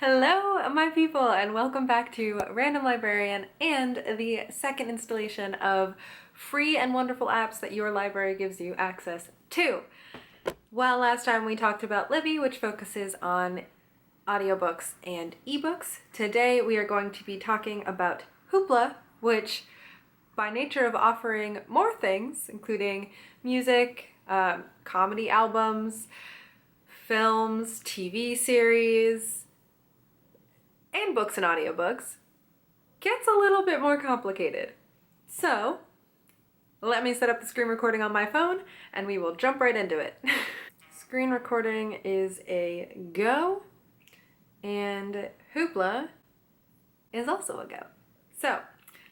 Hello, my people, and welcome back to Random Librarian and the second installation of free and wonderful apps that your library gives you access to. Well, last time we talked about Libby, which focuses on audiobooks and ebooks. Today we are going to be talking about Hoopla, which by nature of offering more things, including music, comedy albums, films, TV series, and books and audiobooks, gets a little bit more complicated. So, let me set up the screen recording on my phone and we will jump right into it. Screen recording is a go, and Hoopla is also a go. So,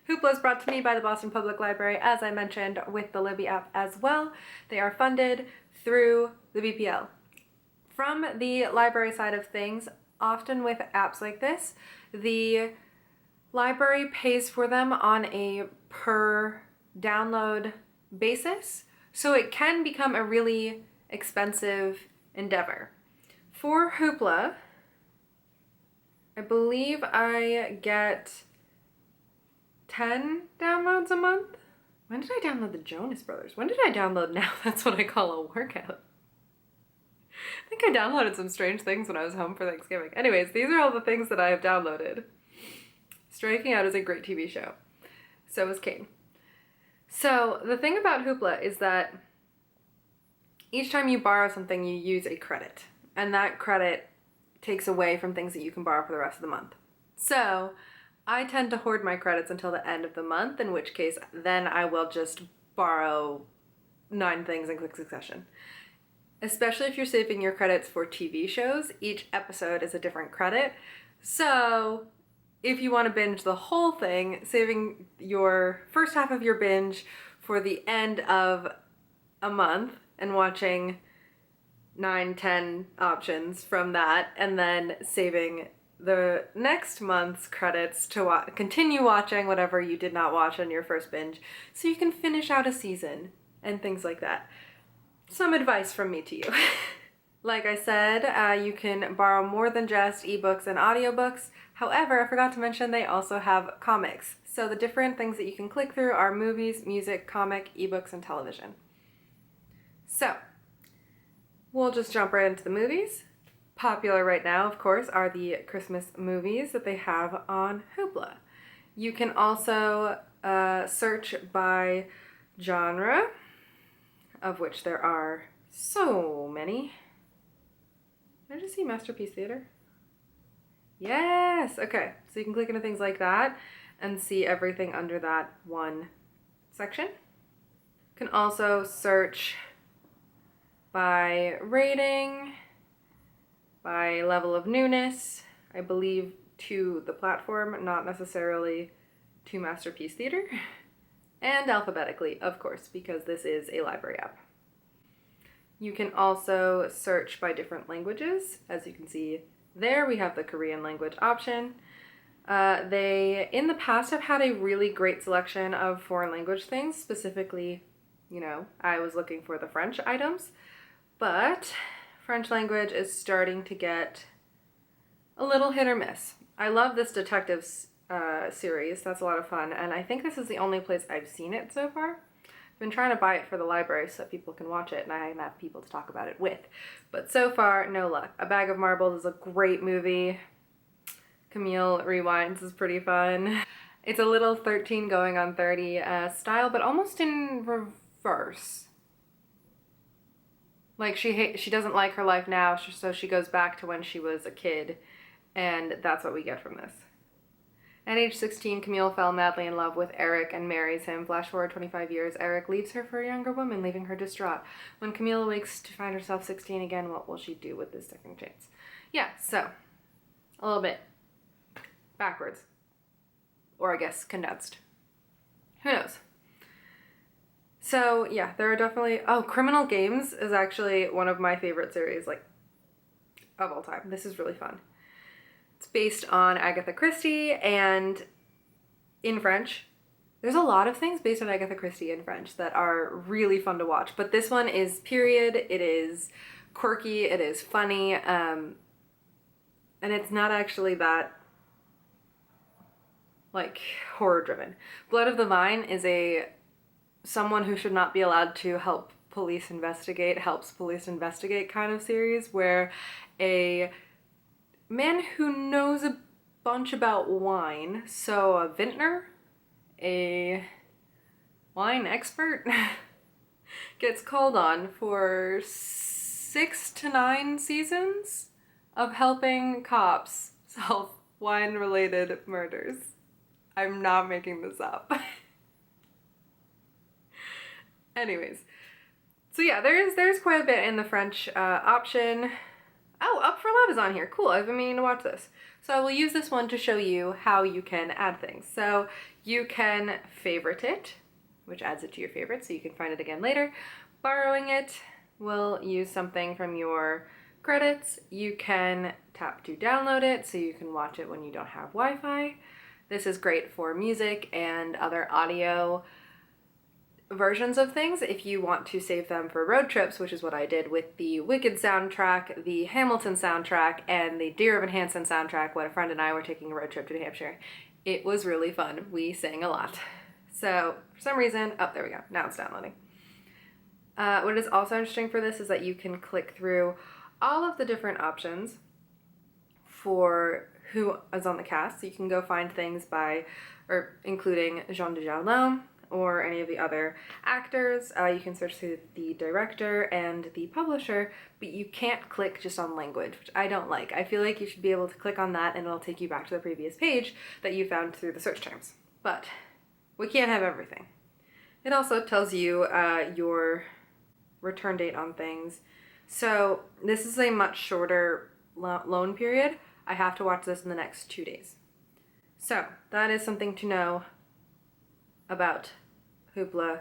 Hoopla is brought to me by the Boston Public Library, as I mentioned, with the Libby app as well. They are funded through the BPL. From the library side of things, often with apps like this, the library pays for them on a per download basis, so it can become a really expensive endeavor. For Hoopla, I believe I get 10 downloads a month. When did I download the Jonas Brothers? When did I download Now That's What I Call a Workout? I think I downloaded some strange things when I was home for Thanksgiving. Anyways, these are all the things that I have downloaded. Striking Out is a great TV show. So is Kane. So the thing about Hoopla is that each time you borrow something, you use a credit. And that credit takes away from things that you can borrow for the rest of the month. So I tend to hoard my credits until the end of the month, in which case then I will just borrow 9 things in quick succession. Especially if you're saving your credits for TV shows, each episode is a different credit. So if you want to binge the whole thing, saving your first half of your binge for the end of a month and watching 9, 10 options from that, and then saving the next month's credits to continue watching whatever you did not watch on your first binge, so you can finish out a season and things like that. Some advice from me to you. Like I said, you can borrow more than just ebooks and audiobooks. However, I forgot to mention they also have comics. So the different things that you can click through are movies, music, comic, ebooks, and television. So, we'll just jump right into the movies. Popular right now, of course, are the Christmas movies that they have on Hoopla. You can also search by genre, of which there are so many. Did I just see Masterpiece Theater? Yes! Okay, so you can click into things like that and see everything under that one section. You can also search by rating, by level of newness, I believe to the platform, not necessarily to Masterpiece Theater. And alphabetically, of course, because this is a library app. You can also search by different languages. As you can see there, we have the Korean language option. They, in the past, have had a really great selection of foreign language things. Specifically, I was looking for the French items, but French language is starting to get a little hit or miss. I love this detectives series. That's a lot of fun, and I think this is the only place I've seen it so far. I've been trying to buy it for the library so that people can watch it and I have people to talk about it with, but so far no luck. A Bag of Marbles is a great movie. Camille Rewinds is pretty fun. It's a little 13 going on 30 style, but almost in reverse. Like she doesn't like her life now, so she goes back to when she was a kid, and that's what we get from this. At age 16, Camille fell madly in love with Eric and marries him. Flash forward 25 years, Eric leaves her for a younger woman, leaving her distraught. When Camille awakes to find herself 16 again, what will she do with this second chance? Yeah, so, a little bit backwards. Or I guess condensed. Who knows? So, yeah, there are definitely... Oh, Criminal Games is actually one of my favorite series, of all time. This is really fun. It's based on Agatha Christie, and in French. There's a lot of things based on Agatha Christie in French that are really fun to watch, but this one is period, it is quirky, it is funny. and it's not actually that like horror driven. Blood of the Vine is someone who should not be allowed to helps police investigate kind of series, where a man who knows a bunch about wine, so a vintner, a wine expert, gets called on for 6 to 9 seasons of helping cops solve wine-related murders. I'm not making this up. Anyways, so yeah, there's quite a bit in the French option. Oh, Up for Love is on here. Cool, I've been meaning to watch this. So I will use this one to show you how you can add things. So you can favorite it, which adds it to your favorites so you can find it again later. Borrowing it will use something from your credits. You can tap to download it so you can watch it when you don't have Wi-Fi. This is great for music and other audio versions of things if you want to save them for road trips, which is what I did with the Wicked soundtrack, the Hamilton soundtrack, and the Dear Evan Hansen soundtrack when a friend and I were taking a road trip to New Hampshire. It was really fun. We sang a lot. So for some reason, oh, there we go. Now it's downloading. What is also interesting for this is that you can click through all of the different options for who is on the cast. So you can go find things by, or including Jean Dujardin, or any of the other actors. You can search through the director and the publisher, but you can't click just on language, which I don't like. I feel like you should be able to click on that and it'll take you back to the previous page that you found through the search terms. But we can't have everything. It also tells you your return date on things. So this is a much shorter loan period. I have to watch this in the next 2 days. So that is something to know about Hoopla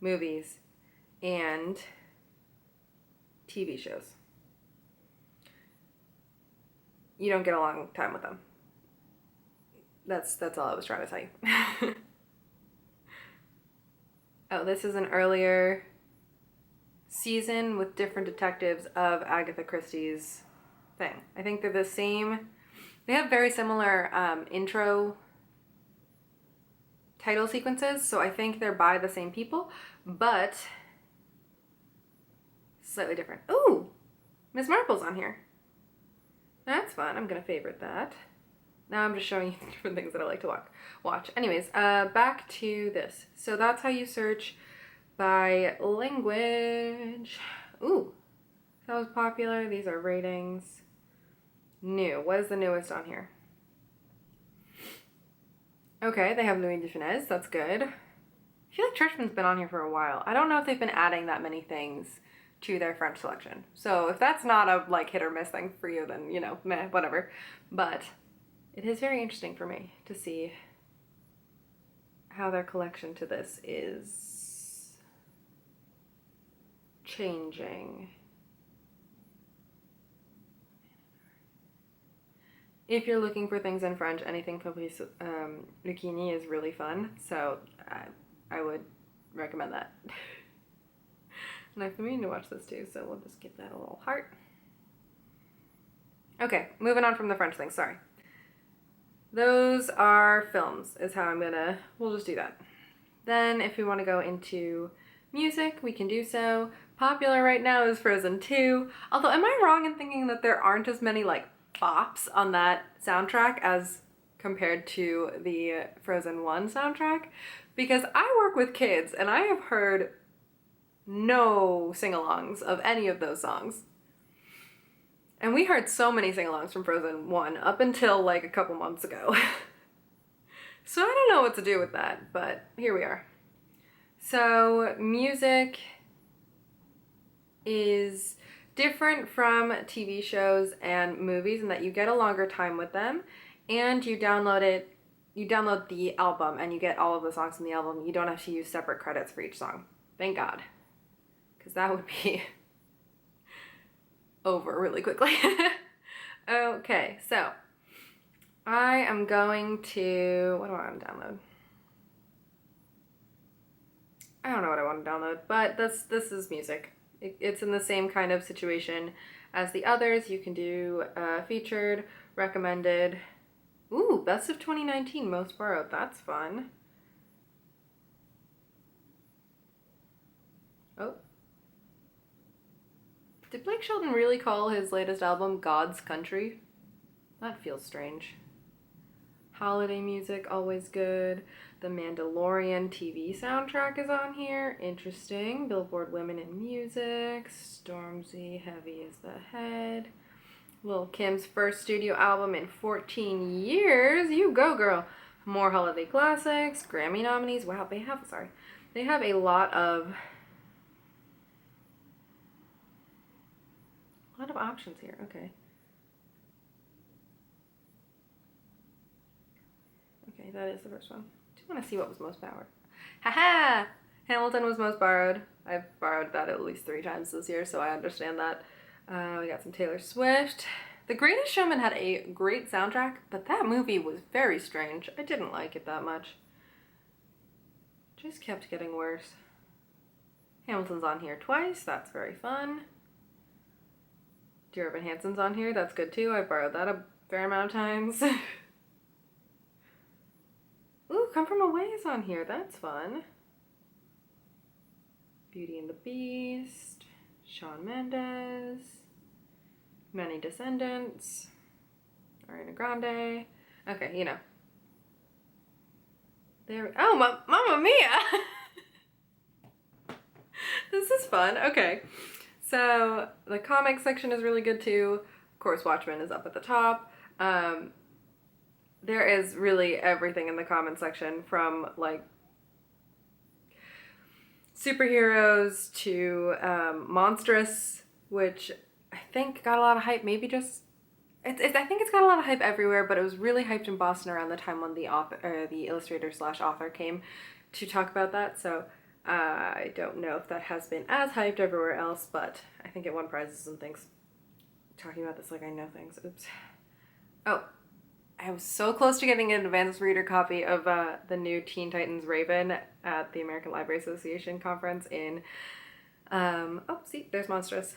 movies and TV shows. You don't get a long time with them. That's all I was trying to tell you. Oh, this is an earlier season with different detectives of Agatha Christie's thing. I think they're the same. They have very similar intro title sequences, so I think they're by the same people, but slightly different. Ooh, Miss Marple's on here. That's fun. I'm gonna favorite that. Now I'm just showing you different things that I like to watch. Anyways, back to this. So that's how you search by language. Ooh, that was popular. These are ratings. New. What is the newest on here? Okay, they have Louis de Funès. That's good. I feel like Churchman's been on here for a while. I don't know if they've been adding that many things to their French selection. So if that's not a like hit or miss thing for you, then, you know, meh, whatever. But it is very interesting for me to see how their collection to this is changing. If you're looking for things in French, anything Fabrice Lucchini is really fun, so I would recommend that. And I've been meaning to watch this too, so we'll just give that a little heart. Okay, moving on from the French thing, sorry. Those are films, is how we'll just do that. Then if we want to go into music, we can do so. Popular right now is Frozen 2, although am I wrong in thinking that there aren't as many like bops on that soundtrack as compared to the Frozen 1 soundtrack? Because I work with kids and I have heard no sing-alongs of any of those songs. And we heard so many sing-alongs from Frozen 1 up until like a couple months ago. So I don't know what to do with that, but here we are. So music is different from TV shows and movies in that you get a longer time with them, and you download the album and you get all of the songs in the album. You don't have to use separate credits for each song. Thank God. Because that would be over really quickly. Okay, so I am going to, what do I want to download? I don't know what I want to download, but this is music. It's in the same kind of situation as the others. You can do featured, recommended. Ooh, best of 2019, most borrowed. That's fun. Oh. Did Blake Shelton really call his latest album God's Country? That feels strange. Holiday music, always good. The Mandalorian TV soundtrack is on here. Interesting. Billboard Women in Music. Stormzy, Heavy is the Head. Lil' Kim's first studio album in 14 years. You go, girl. More holiday classics. Grammy nominees. Wow, they have a lot of options here. Okay. Okay, that is the first one. Do you want to see what was most borrowed? Haha! Hamilton was most borrowed. I've borrowed that at least 3 times this year, so I understand that. We got some Taylor Swift. The Greatest Showman had a great soundtrack, but that movie was very strange. I didn't like it that much. Just kept getting worse. Hamilton's on here twice. That's very fun. Dear Evan Hansen's on here. That's good too. I borrowed that a fair amount of times. Ooh, Come From Away is on here. That's fun. Beauty and the Beast. Shawn Mendes. Many Descendants. Ariana Grande. Okay, you know. Mamma Mia! This is fun. Okay. So, the comic section is really good too. Of course, Watchmen is up at the top. There is really everything in the comment section, from like superheroes to Monstrous, which I think got a lot of hype. Maybe just I think it's got a lot of hype everywhere, but it was really hyped in Boston around the time when the illustrator/author came to talk about that. So I don't know if that has been as hyped everywhere else, but I think it won prizes and things. Talking about this like I know things. Oops. Oh, I was so close to getting an advanced reader copy of the new Teen Titans Raven at the American Library Association conference in, oh, see, there's Monstrous,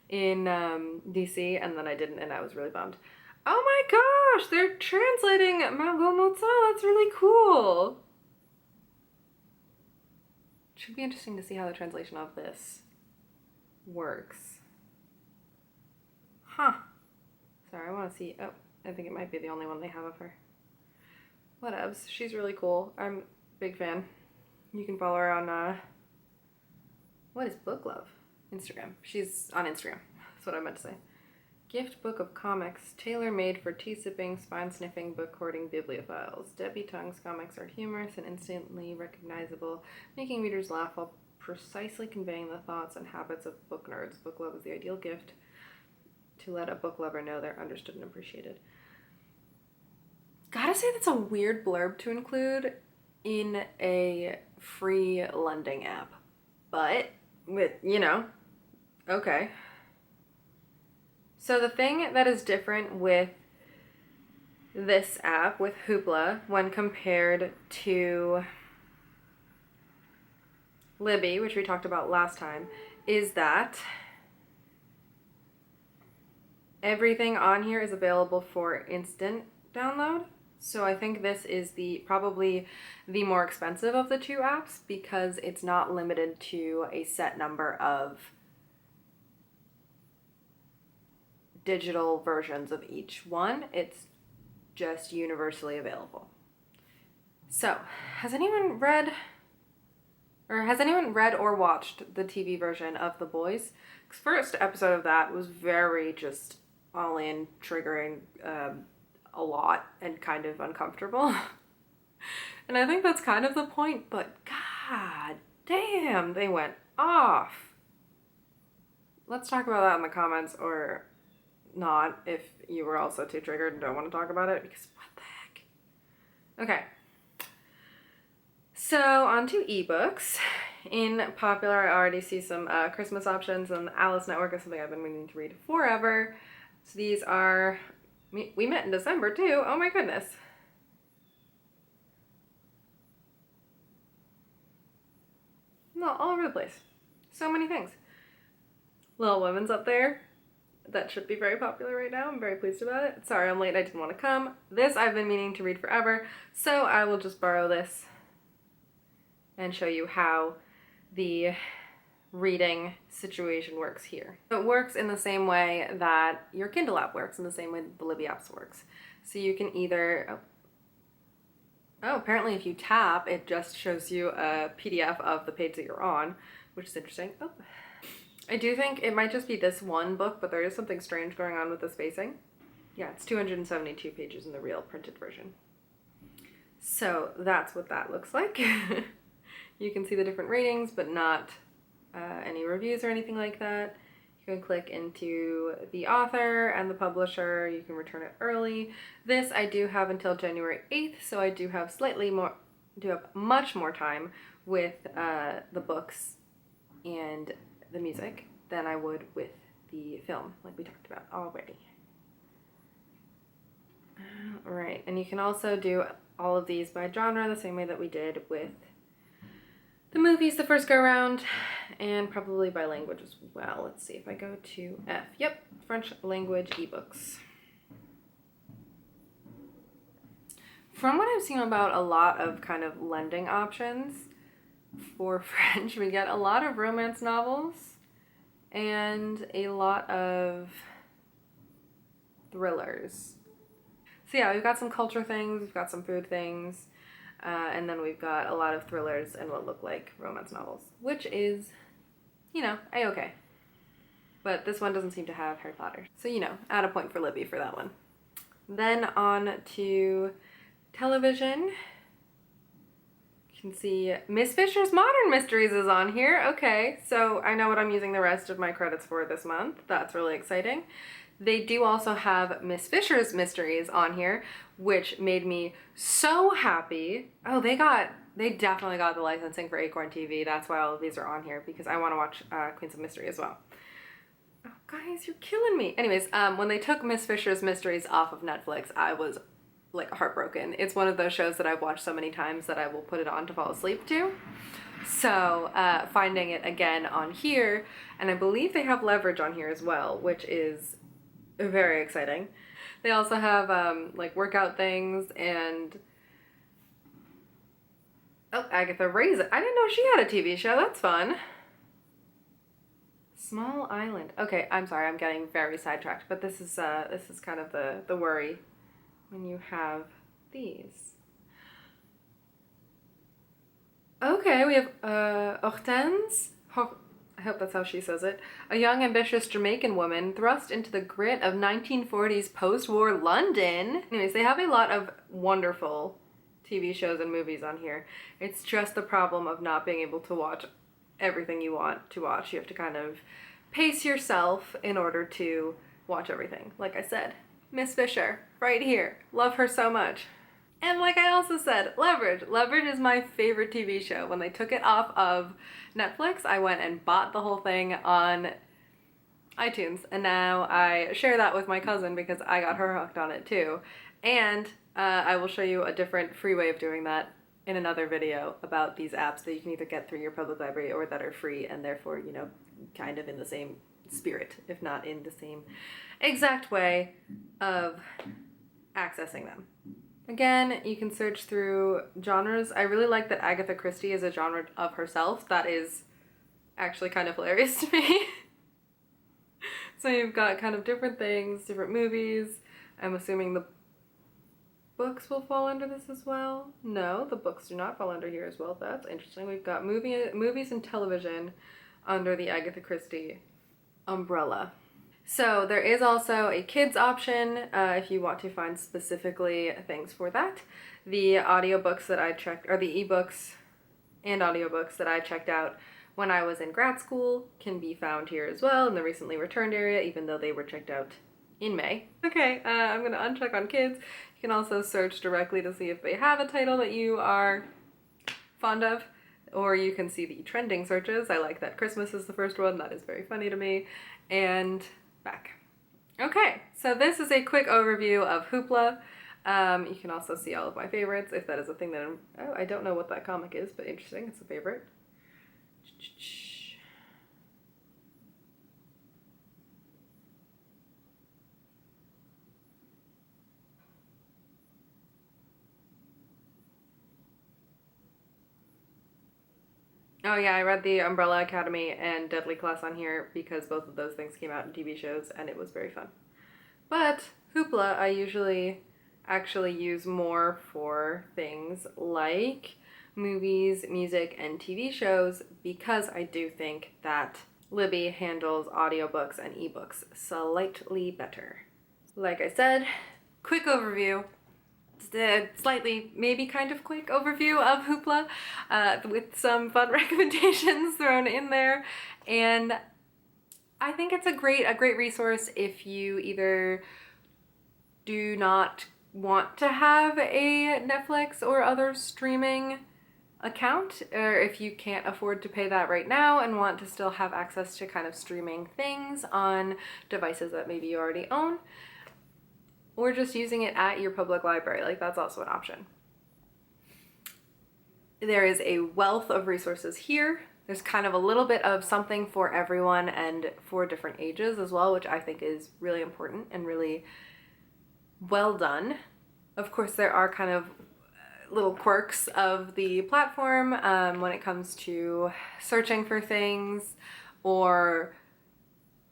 in DC, and then I didn't, and I was really bummed. Oh my gosh, they're translating Margot Mozzarella. That's really cool. Should be interesting to see how the translation of this works. Huh. Sorry, I want to see. Oh, I think it might be the only one they have of her. Whatevs. She's really cool. I'm a big fan. You can follow her on, what is Book Love? Instagram. She's on Instagram. That's what I meant to say. Gift book of comics, tailor-made for tea-sipping, spine-sniffing, book-hoarding bibliophiles. Debbie Tongue's comics are humorous and instantly recognizable, making readers laugh while precisely conveying the thoughts and habits of book nerds. Book Love is the ideal gift to let a book lover know they're understood and appreciated. Gotta say, that's a weird blurb to include in a free lending app. But, with, you know, okay. So the thing that is different with this app, with Hoopla, when compared to Libby, which we talked about last time, is that everything on here is available for instant download. So I think this is probably the more expensive of the two apps, because it's not limited to a set number of digital versions of each one. It's just universally available. So, has anyone read or watched the TV version of The Boys? 'Cause first episode of that was very just all in, triggering a lot and kind of uncomfortable. And I think that's kind of the point, but god damn, they went off. Let's talk about that in the comments, or not, if you were also too triggered and don't want to talk about it, because what the heck. Okay. So, on to ebooks. In Popular, I already see some Christmas options, and the Alice Network is something I've been meaning to read forever. So these are, we met in December too, oh my goodness. No, all over the place. So many things. Little Women's up there. that should be very popular right now. I'm very pleased about it. Sorry I'm late, I didn't want to come. This I've been meaning to read forever, so I will just borrow this and show you how the reading situation works here. It works in the same way that your Kindle app works, in the same way that the Libby apps works. So you can either, apparently if you tap, it just shows you a PDF of the page that you're on, which is interesting. Oh. I do think it might just be this one book, but there is something strange going on with the spacing. Yeah, it's 272 pages in the real printed version. So that's what that looks like. You can see the different ratings, but not any reviews or anything like that. You can click into the author and the publisher. You can return it early. This I do have until January 8th, so I do have much more time with the books and the music than I would with the film, like we talked about already. Right, and you can also do all of these by genre, the same way that we did with the movies the first go around, and probably by language as well. Let's see if I go to F. Yep, French language ebooks. From what I've seen about a lot of kind of lending options for French, we get a lot of romance novels and a lot of thrillers. So yeah, we've got some culture things, we've got some food things, and then we've got a lot of thrillers and what look like romance novels, which is, you know, a-okay. But this one doesn't seem to have Harry Potter. So, you know, add a point for Libby for that one. Then on to television. You can see Miss Fisher's Modern Mysteries is on here. Okay, so I know what I'm using the rest of my credits for this month. That's really exciting. They do also have Miss Fisher's Mysteries on here, which made me so happy. Oh, they definitely got the licensing for Acorn TV. That's why all of these are on here, because I want to watch Queens of Mystery as well. Oh, guys, you're killing me. Anyways, when they took Miss Fisher's Mysteries off of Netflix, I was like heartbroken. It's one of those shows that I've watched so many times that I will put it on to fall asleep to. So finding it again on here, and I believe they have Leverage on here as well, which is very exciting. They also have like workout things and Agatha Raisin. I didn't know she had a TV show. That's fun. Small Island. Okay, I'm sorry, I'm getting very sidetracked, but this is kind of the worry when you have these. Okay, we have Hortense. I hope that's how she says it. A young, ambitious Jamaican woman thrust into the grit of 1940s post-war London. Anyways, they have a lot of wonderful TV shows and movies on here. It's just the problem of not being able to watch everything you want to watch. You have to kind of pace yourself in order to watch everything. Like I said, Miss Fisher, right here. Love her so much. And like I also said, Leverage. Leverage is my favorite TV show. When they took it off of Netflix, I went and bought the whole thing on iTunes. And now I share that with my cousin because I got her hooked on it too. And I will show you a different free way of doing that in another video about these apps that you can either get through your public library or that are free and therefore, you know, kind of in the same spirit, if not in the same exact way of accessing them. Again, you can search through genres. I really like that Agatha Christie is a genre of herself. That is actually kind of hilarious to me. So you've got kind of different things, different movies. I'm assuming the books will fall under this as well. No, the books do not fall under here as well. That's interesting. We've got movies and television under the Agatha Christie umbrella. So there is also a kids option if you want to find specifically things for that. The audiobooks that I checked, or the ebooks and audiobooks that I checked out when I was in grad school can be found here as well in the recently returned area, even though they were checked out in May. Okay, I'm gonna uncheck on kids. You can also search directly to see if they have a title that you are fond of, or you can see the trending searches. I like that Christmas is the first one. That is very funny to me. And back. Okay, so this is a quick overview of Hoopla. You can also see all of my favorites if that is a thing that I don't know what that comic is, but interesting, it's a favorite. Oh yeah, I read the Umbrella Academy and Deadly Class on here because both of those things came out in TV shows and it was very fun. But Hoopla I usually actually use more for things like movies, music, and TV shows because I do think that Libby handles audiobooks and ebooks slightly better. Like I said, quick overview, slightly, maybe kind of quick overview of Hoopla with some fun recommendations thrown in there. And I think it's a great resource if you either do not want to have a Netflix or other streaming account, or if you can't afford to pay that right now and want to still have access to kind of streaming things on devices that maybe you already own, or just using it at your public library. Like, that's also an option. There is a wealth of resources here. There's kind of a little bit of something for everyone and for different ages as well, which I think is really important and really well done. Of course, there are kind of little quirks of the platform when it comes to searching for things or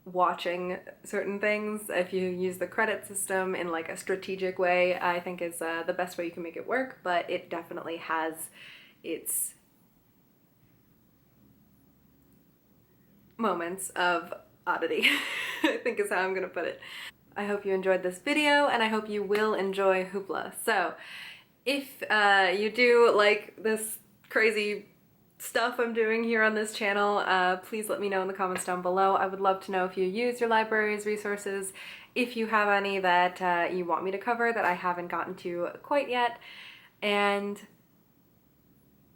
watching certain things. If you use the credit system in like a strategic way, I think is the best way you can make it work, but it definitely has its moments of oddity, I think is how I'm gonna put it. I hope you enjoyed this video and I hope you will enjoy Hoopla. So if you do like this crazy stuff I'm doing here on this channel, please let me know in the comments down below. I would love to know if you use your library's resources, if you have any that you want me to cover that I haven't gotten to quite yet. And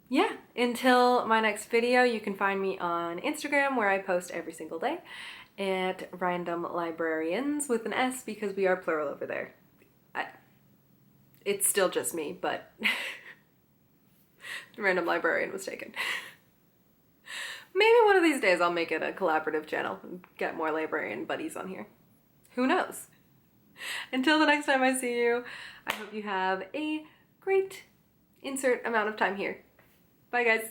yeah, until my next video, you can find me on Instagram where I post every single day at Random Librarians with an S because we are plural over there. It's still just me, but the Random Librarian was taken. Maybe one of these days I'll make it a collaborative channel and get more librarian buddies on here. Who knows? Until the next time I see you, I hope you have a great insert amount of time here. Bye guys.